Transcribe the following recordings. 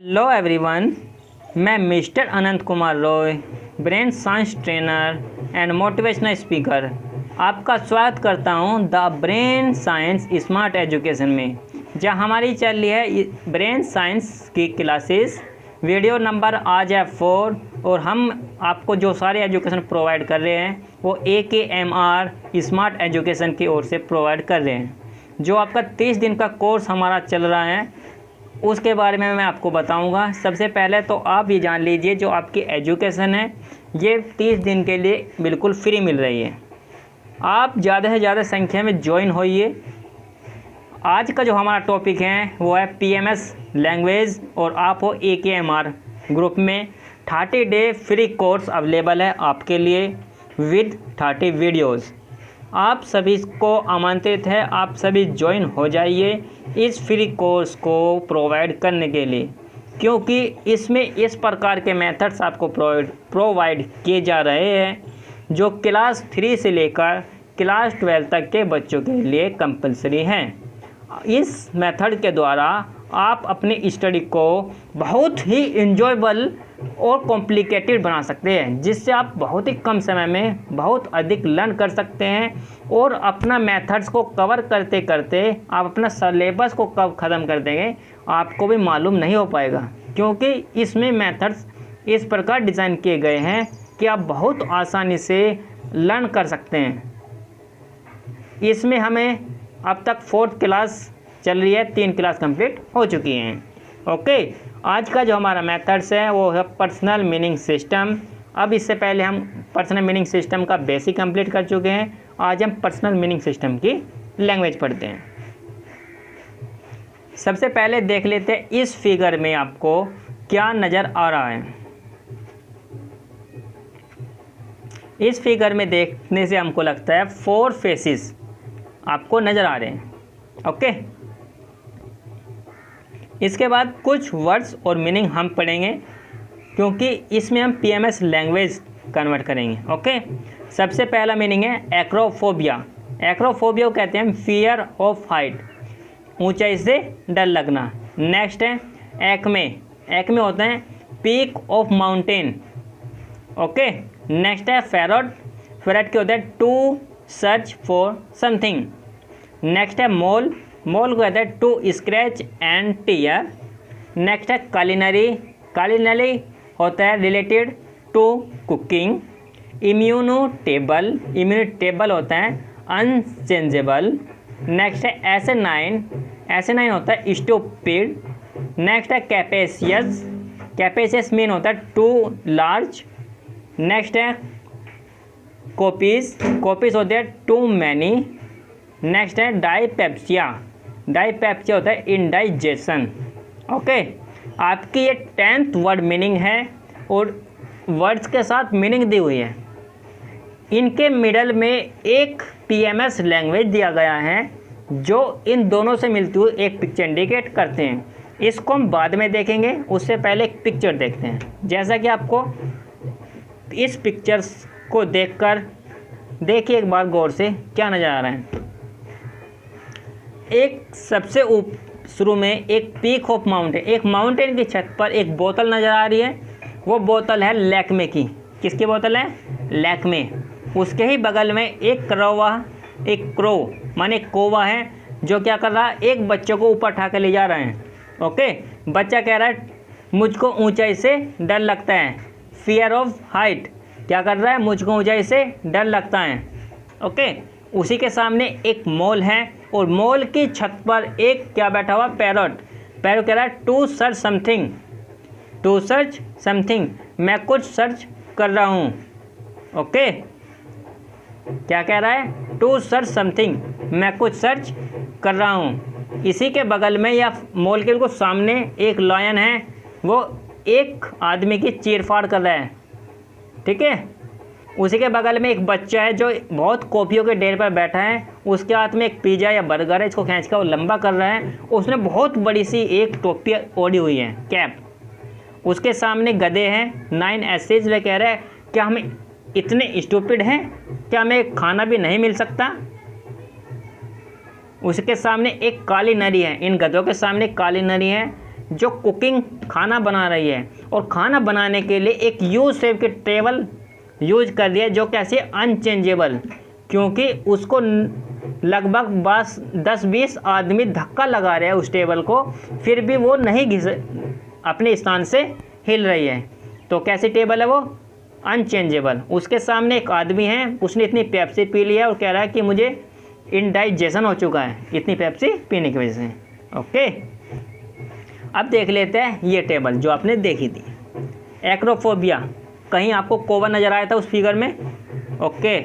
Hello everyone, मैं mister Anant Kumar Roy, brain science trainer and motivational speaker, आपका स्वागत करता हूं the brain science smart education में, जहां हमारी चल रही है ब्रेन साइंस की क्लासेस। वीडियो नंबर आज है 4 और हम आपको जो सारे एजुकेशन प्रोवाइड कर रहे हैं वो AKMR स्मार्ट एजुकेशन की ओर से प्रोवाइड कर रहे हैं। जो आपका 30 दिन का कोर्स हमारा चल रहा है उसके बारे में मैं आपको बताऊंगा। सबसे पहले तो आप ये जान लीजिए, जो आपकी एजुकेशन है ये 30 दिन के लिए बिल्कुल फ्री मिल रही है। आप ज़्यादा से ज़्यादा संख्या में ज्वाइन होइए। आज का जो हमारा टॉपिक है वो है PMS लैंग्वेज और आप हो AKMR ग्रुप में। 30 डे फ्री कोर्स अवेलेबल है आपके लिए विद 30 वीडियोज़। आप सभी को आमंत्रित है, आप सभी ज्वाइन हो जाइए इस फ्री कोर्स को प्रोवाइड करने के लिए, क्योंकि इसमें इस प्रकार के मेथड्स आपको प्रोवाइड किए जा रहे हैं जो क्लास 3 से लेकर क्लास 12 तक के बच्चों के लिए कंपलसरी हैं। इस मेथड के द्वारा आप अपनी स्टडी को बहुत ही इंजॉयबल और कॉम्प्लिकेटेड बना सकते हैं, जिससे आप बहुत ही कम समय में बहुत अधिक लर्न कर सकते हैं और अपना मेथड्स को कवर करते करते आप अपना सिलेबस को कब ख़त्म कर देंगे आपको भी मालूम नहीं हो पाएगा, क्योंकि इसमें मेथड्स इस प्रकार डिज़ाइन किए गए हैं कि आप बहुत आसानी से लर्न कर सकते हैं। इसमें हमें अब तक 4th क्लास चल रही है, 3 क्लास कंप्लीट हो चुकी हैं। ओके, आज का जो हमारा मेथड्स है वो है पर्सनल मीनिंग सिस्टम। अब इससे पहले हम पर्सनल मीनिंग सिस्टम का बेसिक कंप्लीट कर चुके हैं। आज हम पर्सनल मीनिंग सिस्टम की लैंग्वेज पढ़ते हैं। सबसे पहले देख लेते हैं इस फिगर में आपको क्या नज़र आ रहा है। इस फिगर में देखने से हमको लगता है 4 फेसेस आपको नज़र आ रहे हैं। ओके, इसके बाद कुछ वर्ड्स और मीनिंग हम पढ़ेंगे, क्योंकि इसमें हम PMS लैंग्वेज कन्वर्ट करेंगे। ओके, सबसे पहला मीनिंग है एक्रोफोबिया। एक्रोफोबिया को कहते हैं फियर ऑफ हाइट, ऊंचाई से डर लगना। नेक्स्ट है एक्मे। एक्मे होता है peak of mountain. Okay, next है फेरट। फेरट के होता है to search for something. Next है मोल। मोल को कहते हैं to scratch and tear. Next है कलिनरी। कलिनरी होता है related to cooking. Immutable. Immutable होता है अनचेंजेबल। नेक्स्ट है एसेनाइन। एसेनाइन होता है स्टूपिड। नेक्स्ट है कैपेसियस। कैपेसियस मीन होता है टू लार्ज। नेक्स्ट है कोपीस। कोपीस होते हैं टू मैनी। नेक्स्ट है डाइपेप्सिया। डाइपेप्सिया होता है इंडाइजेशन। ओके, आपकी ये 10th वर्ड मीनिंग है और वर्ड्स के साथ मीनिंग दी हुई है। इनके मिडल में एक PMS लैंग्वेज दिया गया है जो इन दोनों से मिलती हुई एक पिक्चर इंडिकेट करते हैं। इसको हम बाद में देखेंगे, उससे पहले एक पिक्चर देखते हैं। जैसा कि आपको इस पिक्चर्स को देखकर देखिए एक बार गौर से क्या नज़र आ रहा है। एक सबसे शुरू में एक पीक ऑफ माउंटेन, एक माउंटेन की छत पर एक बोतल नज़र आ रही है। वो बोतल है लैक्मे की। किसकी बोतल है? लैक्मे। उसके ही बगल में एक क्रो माने कौवा है जो क्या कर रहा है, एक बच्चे को ऊपर उठा कर ले जा रहे हैं। ओके, बच्चा कह रहा है मुझको ऊंचाई से डर लगता है, फियर ऑफ हाइट। क्या कर रहा है? मुझको ऊंचाई से डर लगता है। ओके, उसी के सामने एक मॉल है और मॉल की छत पर एक क्या बैठा हुआ? पैरट। पैरट कह रहा है to search something. To search something, मैं कुछ सर्च कर रहा हूँ। ओके, क्या कह रहा है? टू सर्च समथिंग, मैं कुछ सर्च कर रहा हूँ। इसी के बगल में या मॉल के बिल्कुल सामने एक लायन है, वो एक आदमी की चीरफाड़ कर रहा है। ठीक है, उसी के बगल में एक बच्चा है जो बहुत कॉफ़ियों के ढेर पर बैठा है। उसके हाथ में एक पिज़्ज़ा या बर्गर है, इसको खींच कर वो लंबा कर रहा है। उसने बहुत बड़ी सी एक टोपी ओढ़ी हुई है, कैप। उसके सामने गधे हैं 9 एसेज। वे कह रहे हैं क्या हम इतने स्टूपिड हैं, क्या हमें खाना भी नहीं मिल सकता? उसके सामने एक काली नरी है। इन गधों के सामने काली नरी है जो कुकिंग खाना बना रही है और खाना बनाने के लिए एक यू शेप के टेबल यूज कर दिया जो कैसे अनचेंजेबल, क्योंकि उसको लगभग 10-20 आदमी धक्का लगा रहे हैं उस टेबल को, फिर भी वो नहीं अपने स्थान से हिल रही है। तो कैसी टेबल है वो? अनचेंजेबल। उसके सामने एक आदमी है, उसने इतनी पेप्सी पी लिया और कह रहा है कि मुझे इंडाइजेशन हो चुका है इतनी पेप्सी पीने की वजह से। ओके, अब देख लेते हैं ये टेबल जो आपने देखी थी, एक्रोफोबिया। कहीं आपको कोबा नज़र आया था उस फिगर में? ओके,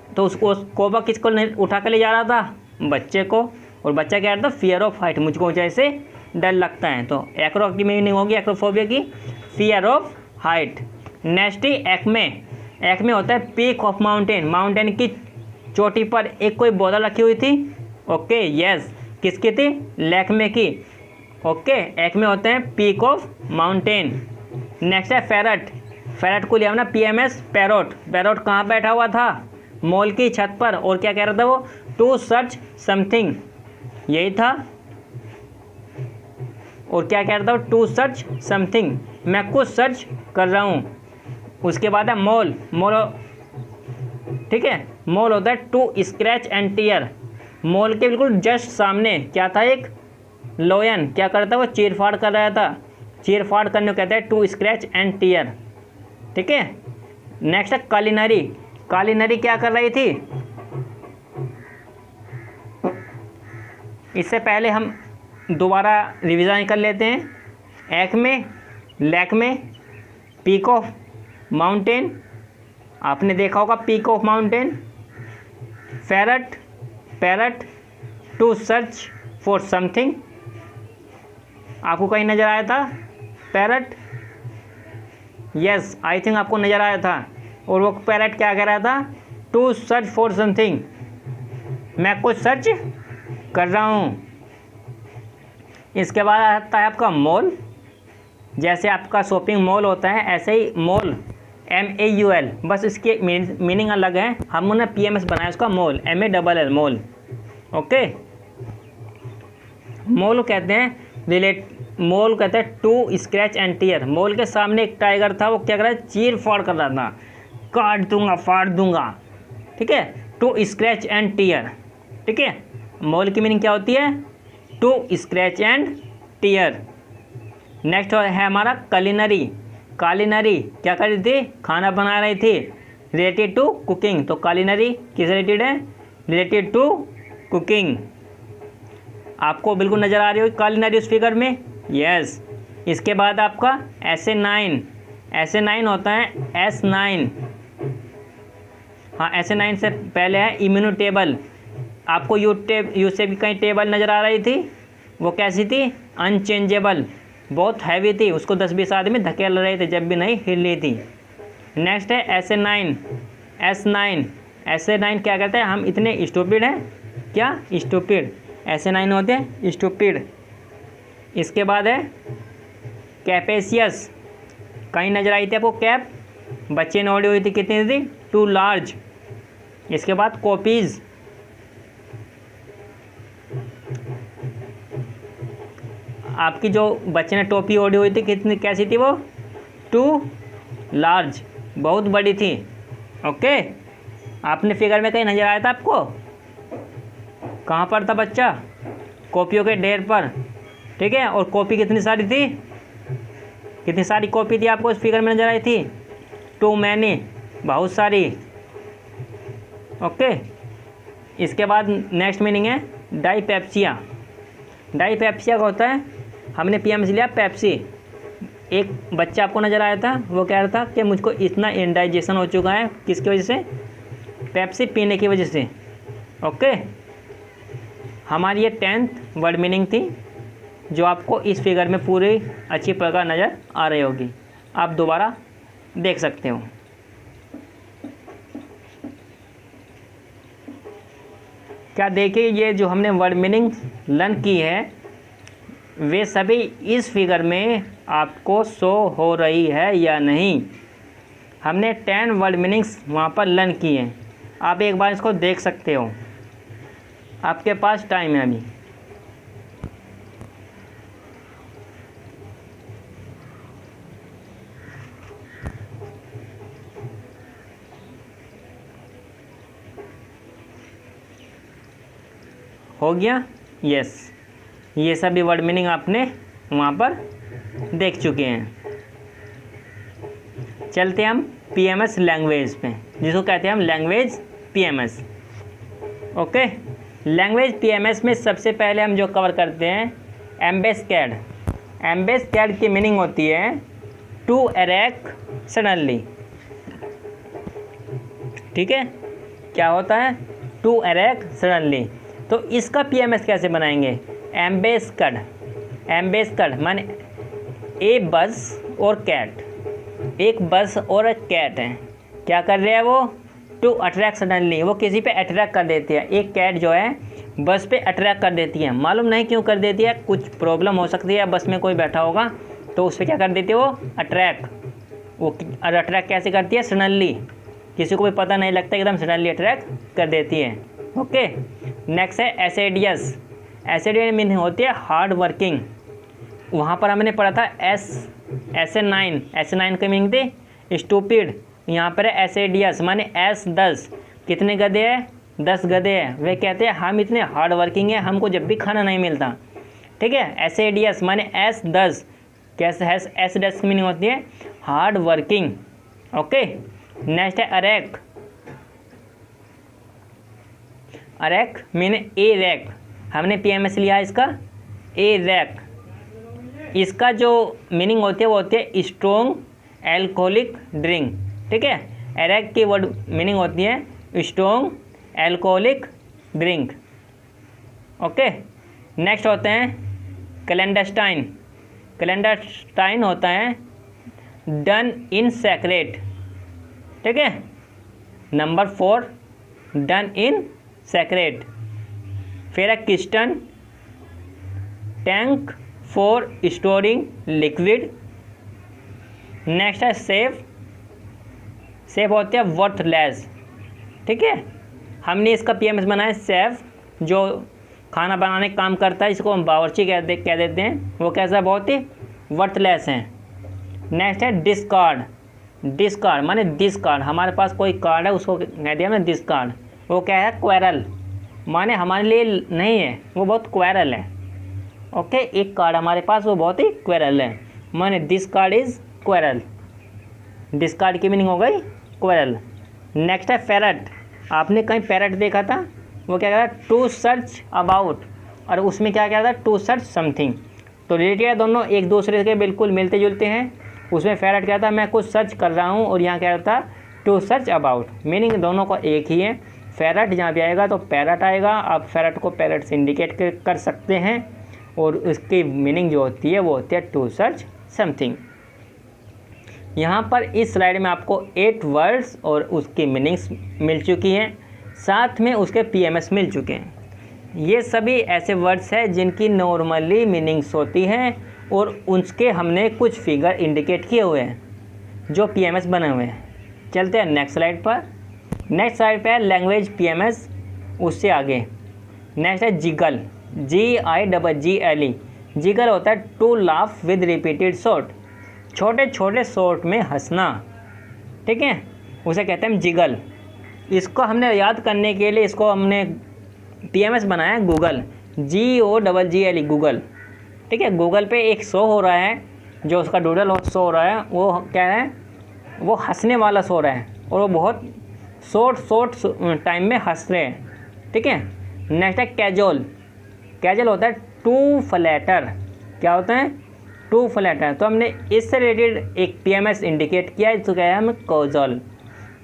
तो उसको कोबा किसको उठा कर ले जा रहा था? बच्चे को। और बच्चा कह रहा था फियर ऑफ हाइट, मुझको ऊंचाई से डर लगता है। तो एक्रो की मीनिंग होगी एक्रोफोबिया की fear of height. Next he Acme. Acme होता है पीक ऑफ माउंटेन, माउंटेन की चोटी पर एक कोई बोतल रखी हुई थी। ओके, यस, किसकी थी? लैक्मे की। ओके, एक्मे होते हैं पीक ऑफ माउंटेन। नेक्स्ट है फेरट। फेरट को लिया हमने PMS पैरोट। पैरोट कहाँ बैठा हुआ था? मॉल की छत पर। और क्या कह रहा था वो? टू सर्च समथिंग, यही था। और क्या कह रहा था? टू सर्च समथिंग, मैं कुछ सर्च कर रहा हूँ। उसके बाद है मॉल। मॉल, ठीक है, मॉल होता है to scratch and tear. Mall के बिल्कुल जस्ट सामने क्या था? एक लोयन। क्या करता? वो चीर फाड़ कर रहा था। चीर फाड़ करने को कहते हैं टू स्क्रैच एंड टीयर। ठीक है, नेक्स्ट है कालिनरी। कालिनरी क्या कर रही थी? इससे पहले हम दोबारा रिवीजन कर लेते हैं। Acme, Lakme, peak of mountain, आपने देखा होगा peak of mountain. Ferret, parrot, to search for something, आपको कहीं नज़र आया था? पैरट, यस, आई थिंक आपको नज़र आया था। और वो पैरट क्या कह रहा था? टू सर्च फॉर समथिंग, मैं कुछ सर्च कर रहा हूँ। इसके बाद आता है आपका मॉल। जैसे आपका शॉपिंग मॉल होता है ऐसे ही मॉल, MAUL, बस इसके मीनिंग अलग है। हमने PMS बनाया उसका mall, MALL, mall. Okay, mall कहते हैं मॉल कहते हैं to scratch and tear. Mall के सामने एक टाइगर था, वो क्या कर रहा है? चीर फाड़ कर रहा था, काट दूंगा, फाड़ दूंगा। ठीक है, टू स्क्रैच एंड टीयर। ठीक है, मॉल की मीनिंग क्या होती है? To scratch and tear. Next है हमारा कलिनरी। कालिनरी क्या कर रही थी? खाना बना रही थी, रिलेटेड टू कुकिंग। तो कालिनरी किस रिलेटेड है? Related to cooking. आपको बिल्कुल नज़र आ रही होगी कालिनरी उस फिगर में? यस। इसके बाद आपका SA9। SA9 होता है S9। हाँ, SA9 से पहले है इम्यूनिटेबल। आपको यू से भी कहीं टेबल नज़र आ रही थी, वो कैसी थी? अनचेंजेबल, बहुत हैवी थी, उसको 10-20 आदमी धकेल रहे थे जब भी नहीं हिल रही थी। नेक्स्ट है SA9, S9। SA9 क्या कहते हैं? हम इतने स्टूपिड हैं। क्या? स्टूपिड। SA9 होते हैं स्टूपिड। इसके बाद है कैपेसियस। कहीं नज़र आई थी आपको कैप? बच्चे ने ओढ़ी हुई थी, कितनी थी? To large. इसके बाद कॉपीज़। आपकी जो बच्चे ने टोपी ओढ़ी हुई थी कितनी, कैसी थी वो? टू लार्ज, बहुत बड़ी थी। ओके, आपने फिगर में कहीं नज़र आया था आपको? कहाँ पर था बच्चा? कॉपियों के ढेर पर। ठीक है, और कॉपी कितनी सारी थी? कितनी सारी कॉपी थी आपको इस फिगर में नज़र आई थी? टू मैनी, बहुत सारी। ओके, इसके बाद नेक्स्ट मीनिंग है डाइपेप्सिया। डाइपेप्सिया का होता है, हमने PMS लिया पेप्सी। एक बच्चा आपको नज़र आया था, वो कह रहा था कि मुझको इतना इंडाइजेशन हो चुका है, किसकी वजह से? पेप्सी पीने की वजह से। ओके, हमारी ये 10th वर्ड मीनिंग थी जो आपको इस फिगर में पूरी अच्छी प्रकार नज़र आ रही होगी। आप दोबारा देख सकते हो। क्या देखिए, ये जो हमने वर्ड मीनिंग लर्न की है वे सभी इस फिगर में आपको शो हो रही है या नहीं? हमने 10 वर्ड मीनिंग्स वहाँ पर लर्न किए हैं। आप एक बार इसको देख सकते हो, आपके पास टाइम है अभी। हो गया? यस, ये सभी वर्ड मीनिंग आपने वहाँ पर देख चुके हैं। चलते हम पीएमएस लैंग्वेज पे, जिसको कहते हैं हम language PMS. Okay, language PMS में सबसे पहले हम जो कवर करते हैं एम्बेस्कैड। एम्बेस्कैड की मीनिंग होती है टू अरैक सडनली। ठीक है, क्या होता है? To attack suddenly. तो इसका पीएमएस कैसे बनाएंगे? एम्बेस्कड। एम्बेस्कड माने ए बस और कैट, एक बस और कैट है, क्या कर रहे हैं वो? टू अट्रैक्ट सडनली, वो किसी पे अट्रैक्ट कर देती है। एक कैट जो है बस पे अट्रैक्ट कर देती है, मालूम नहीं क्यों कर देती है, कुछ प्रॉब्लम हो सकती है, बस में कोई बैठा होगा तो उस पर क्या कर देती है वो? अट्रैक्ट। वो अट्रैक्ट कैसे करती है? सडनली, किसी को भी पता नहीं लगता, एकदम सडनली अट्रैक्ट कर देती है। ओके, नेक्स्ट है एसेडियस। एसेडियस मीनिंग होती है हार्ड वर्किंग। वहाँ पर हमने पढ़ा था एसे9 की मीनिंग थी स्टूपिड, यहाँ पर है एसेडियस माने S10। कितने गधे हैं? 10 गधे हैं। वे कहते हैं हम इतने हार्ड वर्किंग हैं, हमको जब भी खाना नहीं मिलता। ठीक है, एसेडियस माने S10। कैसे है? S10 की मीनिंग होती है हार्ड वर्किंग। ओके, नेक्स्ट है अरैक। अरैक मीन ए रैक, हमने पीएमएस लिया इसका ए रैक। इसका जो मीनिंग होती है वो होती है स्ट्रॉन्ग एल्कोहलिक ड्रिंक। ठीक है, अरैक की वर्ड मीनिंग होती है strong alcoholic drink. Okay, next होते हैं क्लैंडस्टाइन। क्लैंडस्टाइन होता है डन इन सेक्रेट। ठीक है, नंबर 4 डन इन सेक्रेट। फिर है किस्टन, tank for storing liquid. Next है सेफ। सेफ होते हैं वर्थलेस। ठीक है, हमने इसका पीएमएस बनाया सेफ, जो खाना बनाने का काम करता है, इसको हम बावर्ची कह देते हैं। वो कैसा? बहुत ही वर्थलेस है। नेक्स्ट है डिस्कार्ड। डिस्कार्ड माने डिस्कार्ड, हमारे पास कोई कार्ड है उसको कह दिया हमने डिस्कार्ड। वो क्या है? क्वेरल, माने हमारे लिए नहीं है, वो बहुत क्वेरल है। ओके, एक कार्ड हमारे पास वो बहुत ही क्वेरल है, माने this card is quarrel. Discard की मीनिंग हो गई क्वेरल। नेक्स्ट है पैरट। आपने कहीं पैरट देखा था? वो क्या कहता है? टू सर्च अबाउट, और उसमें क्या कहता है? To search something. तो रिलेटेड है, दोनों एक दूसरे के बिल्कुल मिलते जुलते हैं। उसमें पैरट कहता है मैं कुछ सर्च कर रहा हूँ, और यहाँ क्या कहता है? To search about. मीनिंग दोनों का एक ही है। पैरट जहाँ भी आएगा तो पैरट आएगा, आप पैरट को पैरट से इंडिकेट कर सकते हैं, और उसकी मीनिंग जो होती है वो होती है टू सर्च समथिंग। यहाँ पर इस स्लाइड में आपको 8 वर्ड्स और उसकी मीनिंग्स मिल चुकी हैं, साथ में उसके पीएमएस मिल चुके हैं। ये सभी ऐसे वर्ड्स हैं जिनकी नॉर्मली मीनिंग्स होती हैं, और उसके हमने कुछ फिगर इंडिकेट किए हुए हैं जो पीएमएस बने हुए हैं। चलते हैं नेक्स्ट स्लाइड पर। नेक्स्ट स्लाइड पे है लैंग्वेज पीएमएस, उससे आगे नेक्स्ट है जिगल। GIGGLE। जिगल होता है to laugh with repeated shot, छोटे छोटे शॉट में हंसना। ठीक है, उसे कहते हैं जिगल। इसको हमने याद करने के लिए इसको हमने पीएमएस बनाया गूगल, GOGGLE गूगल। ठीक है, गूगल पे एक शो हो रहा है, जो उसका डूडल शो हो रहा है, वो क्या है? वो हंसने वाला शो रहा है, और वो बहुत शॉर्ट टाइम में हंस रहे हैं। ठीक है, नेक्स्ट है कैजुअल। कैजुअल होता है टू फ्लैटर। क्या होता है? To flatter. तो हमने इससे रिलेटेड एक पीएमएस इंडिकेट किया, इसको क्या है? हम कॉजल,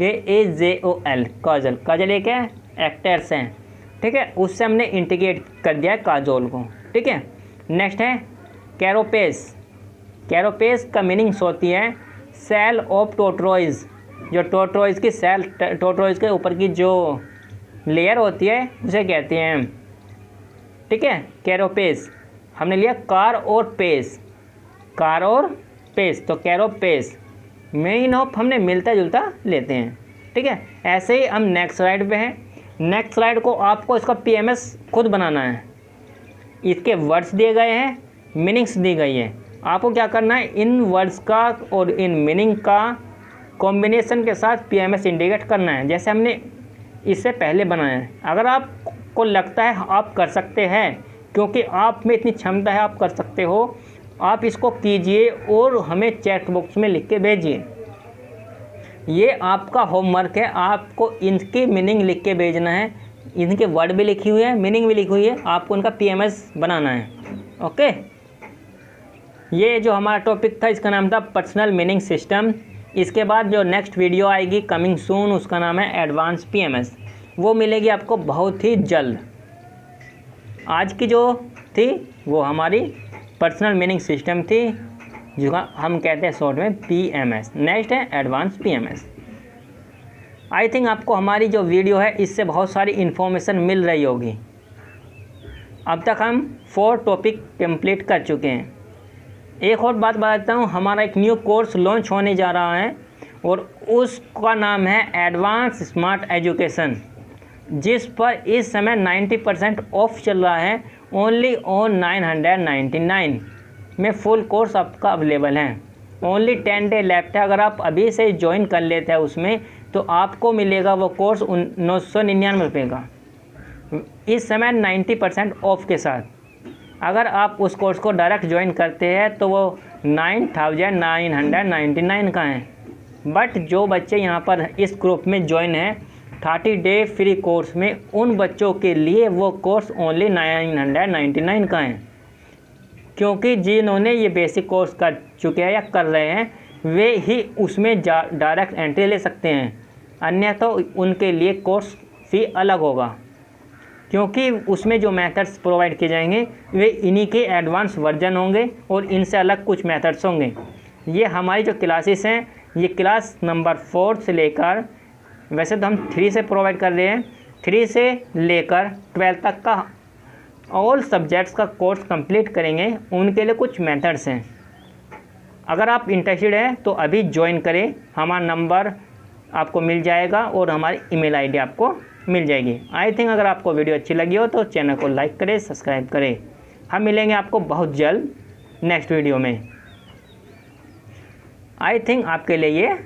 ये AJOL काजल। काजल एक है एक्टर्स हैं। ठीक है, उससे हमने इंडिकेट कर दिया काजोल को। ठीक है, नेक्स्ट है कैरोपेस। कैरोपेस का मीनिंग्स होती है सेल ऑफ टोट्रोइज। जो टोट्रोइज की सेल, टोट्रोइज के ऊपर की जो लेयर होती है उसे कहते हैं। ठीक है, कैरोपेस। हमने लिया कार और पेस, कार और पेस, तो कैरोपेस। मेन ऑफ हमने मिलता जुलता लेते हैं। ठीक है, ऐसे ही हम नेक्स्ट स्लाइड पे हैं। नेक्स्ट स्लाइड को आपको इसका पीएमएस खुद बनाना है। इसके वर्ड्स दिए गए हैं, मीनिंग्स दी गई है। आपको क्या करना है? इन वर्ड्स का और इन मीनिंग का कॉम्बिनेशन के साथ पीएमएस इंडिकेट करना है, जैसे हमने इससे पहले बनाया है। अगर आप आपको लगता है आप कर सकते हैं, क्योंकि आप में इतनी क्षमता है, आप कर सकते हो, आप इसको कीजिए और हमें चैट बॉक्स में लिख के भेजिए। ये आपका होमवर्क है, आपको इनकी मीनिंग लिख के भेजना है। इनके वर्ड भी लिखी हुई है, मीनिंग भी लिखी हुई है, आपको उनका पीएमएस बनाना है। ओके, ये जो हमारा टॉपिक था इसका नाम था पर्सनल मीनिंग सिस्टम। इसके बाद जो नेक्स्ट वीडियो आएगी कमिंग सून, उसका नाम है एडवांस पीएमएस, वो मिलेगी आपको बहुत ही जल्द। आज की जो थी वो हमारी पर्सनल मीनिंग सिस्टम थी, जो हम कहते हैं शॉर्ट में पीएमएस। नेक्स्ट है एडवांस पीएमएस। आई थिंक आपको हमारी जो वीडियो है इससे बहुत सारी इन्फॉर्मेशन मिल रही होगी। अब तक हम 4 टॉपिक कंप्लीट कर चुके हैं। एक और बात बताता हूँ, हमारा एक न्यू कोर्स लॉन्च होने जा रहा है और उसका नाम है एडवांस स्मार्ट एजुकेशन, जिस पर इस समय 90% ऑफ चल रहा है। ओनली ऑन 999 में फुल कोर्स आपका अवेलेबल है। ओनली 10 डे लेफ्ट है। अगर आप अभी से ज्वाइन कर लेते हैं उसमें तो आपको मिलेगा वो कोर्स 999 रुपये का, इस समय 90% ऑफ के साथ। अगर आप उस कोर्स को डायरेक्ट ज्वाइन करते हैं तो वो 9999 का है। बट जो बच्चे यहाँ पर इस ग्रुप में ज्वाइन हैं 30 डे फ्री कोर्स में, उन बच्चों के लिए वो कोर्स ओनली 999 का है, क्योंकि जिन्होंने ये बेसिक कोर्स कर चुके हैं या कर रहे हैं वे ही उसमें डायरेक्ट एंट्री ले सकते हैं। अन्यथा उनके लिए कोर्स फ़ी अलग होगा, क्योंकि उसमें जो मेथड्स प्रोवाइड किए जाएंगे वे इन्हीं के एडवांस वर्जन होंगे और इनसे अलग कुछ मेथड्स होंगे। ये हमारी जो क्लासेस हैं, ये क्लास नंबर 4 से लेकर, वैसे तो हम 3 से प्रोवाइड कर रहे हैं, 3 से लेकर 12 तक का ऑल सब्जेक्ट्स का कोर्स कंप्लीट करेंगे। उनके लिए कुछ मेथड्स हैं। अगर आप इंटरेस्टेड हैं तो अभी ज्वाइन करें, हमारा नंबर आपको मिल जाएगा और हमारी ईमेल आईडी आपको मिल जाएगी। आई थिंक अगर आपको वीडियो अच्छी लगी हो तो चैनल को लाइक करें, सब्सक्राइब करें। हम मिलेंगे आपको बहुत जल्द नेक्स्ट वीडियो में। आई थिंक आपके लिए ये